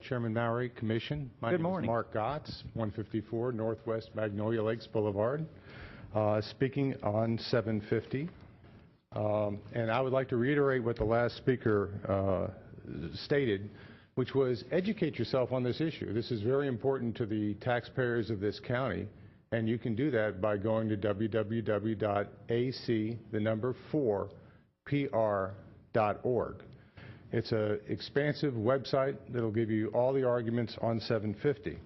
Chairman Mowry, Commission. My name is Mark Goetz, 154 Northwest Magnolia Lakes Boulevard, speaking on 750. And I would like to reiterate what the last speaker stated, which was educate yourself on this issue. This is very important to the taxpayers of this county, and you can do that by going to www.ac4pr.org. It's an expansive website that will give you all the arguments on 750.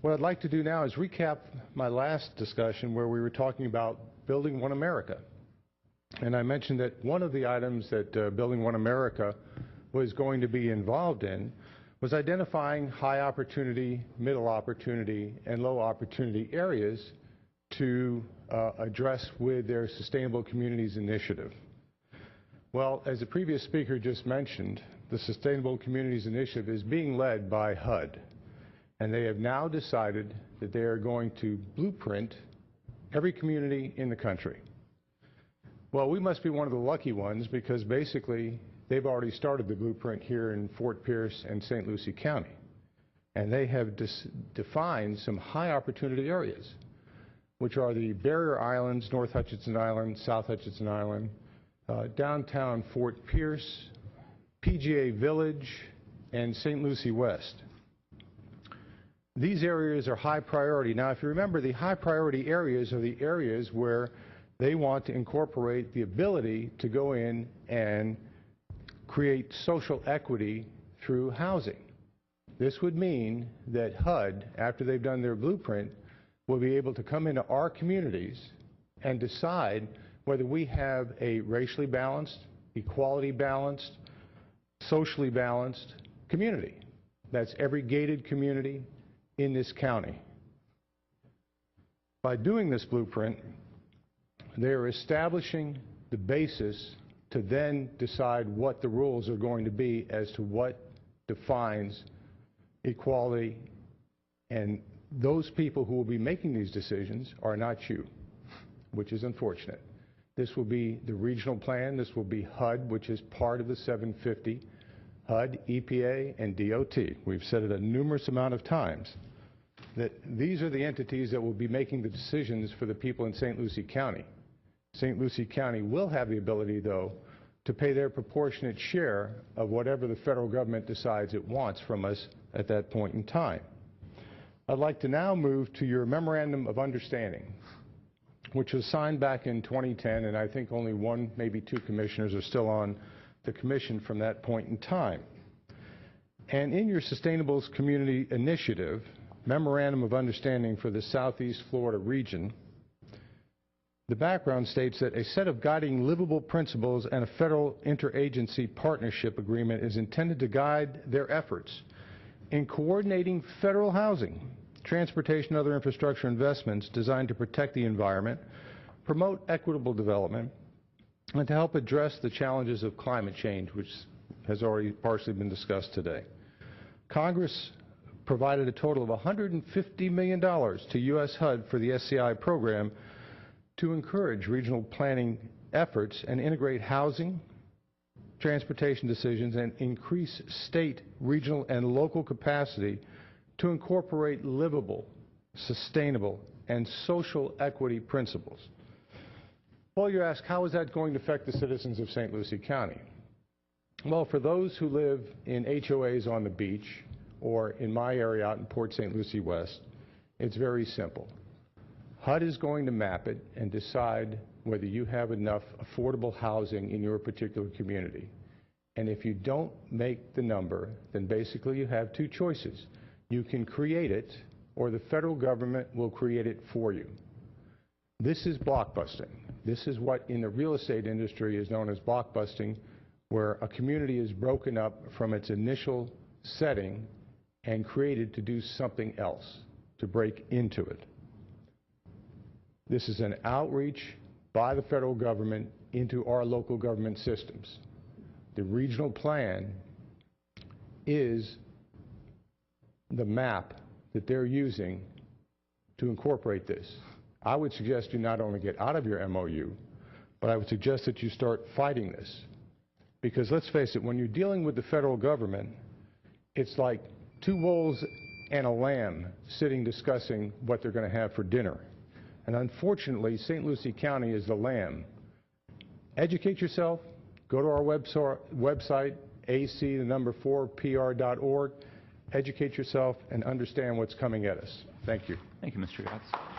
What I'd like to do now is recap my last discussion where we were talking about Building One America. And I mentioned that one of the items that Building One America was going to be involved in was identifying high opportunity, middle opportunity, and low opportunity areas to address with their Sustainable Communities Initiative. Well, as the previous speaker just mentioned, the Sustainable Communities Initiative is being led by HUD, and they have now decided that they are going to blueprint every community in the country. Well, we must be one of the lucky ones because basically they've already started the blueprint here in Fort Pierce and St. Lucie County, and they have defined some high opportunity areas, which are the barrier islands, North Hutchinson Island, South Hutchinson Island, downtown Fort Pierce, PGA Village, and St. Lucie West. These areas are high priority. Now, if you remember, the high priority areas are the areas where they want to incorporate the ability to go in and create social equity through housing. This would mean that HUD, after they've done their blueprint, will be able to come into our communities and decide whether we have a racially balanced, equality balanced, socially balanced community. That's every gated community in this county. By doing this blueprint, they are establishing the basis to then decide what the rules are going to be as to what defines equality, and those people who will be making these decisions are not you, which is unfortunate. This will be the regional plan. This will be HUD, which is part of the 750, HUD, EPA, and DOT. We've said it a numerous amount of times that these are the entities that will be making the decisions for the people in St. Lucie County. St. Lucie County will have the ability, though, to pay their proportionate share of whatever the federal government decides it wants from us at that point in time. I'd like to now move to your Memorandum of Understanding, which was signed back in 2010, and I think only one, maybe two commissioners are still on the commission from that point in time. And in your Sustainable Community Initiative, Memorandum of Understanding for the Southeast Florida region, the background states that a set of guiding livable principles and a federal interagency partnership agreement is intended to guide their efforts in coordinating federal housing, transportation, and other infrastructure investments designed to protect the environment, promote equitable development, and to help address the challenges of climate change, which has already partially been discussed today. Congress provided a total of $150 million to U.S. HUD for the SCI program to encourage regional planning efforts and integrate housing, transportation decisions, and increase state, regional, and local capacity to incorporate livable, sustainable, and social equity principles. Well, you ask, how is that going to affect the citizens of St. Lucie County? Well, for those who live in HOAs on the beach, or in my area out in Port St. Lucie West, it's very simple. HUD is going to map it and decide whether you have enough affordable housing in your particular community. And if you don't make the number, then basically you have two choices. You can create it, or the federal government will create it for you. This is blockbusting. This is what in the real estate industry is known as blockbusting, where a community is broken up from its initial setting and created to do something else, to break into it. This is an outreach by the federal government into our local government systems. The regional plan is the map that they're using to incorporate this. I would suggest you not only get out of your MOU, but I would suggest that you start fighting this. Because let's face it, when you're dealing with the federal government, it's like two wolves and a lamb sitting discussing what they're going to have for dinner. And unfortunately, St. Lucie County is the lamb. Educate yourself. Go to our website, ac4pr.org. Educate yourself and understand what's coming at us. Thank you. Thank you, Mr. Goetz.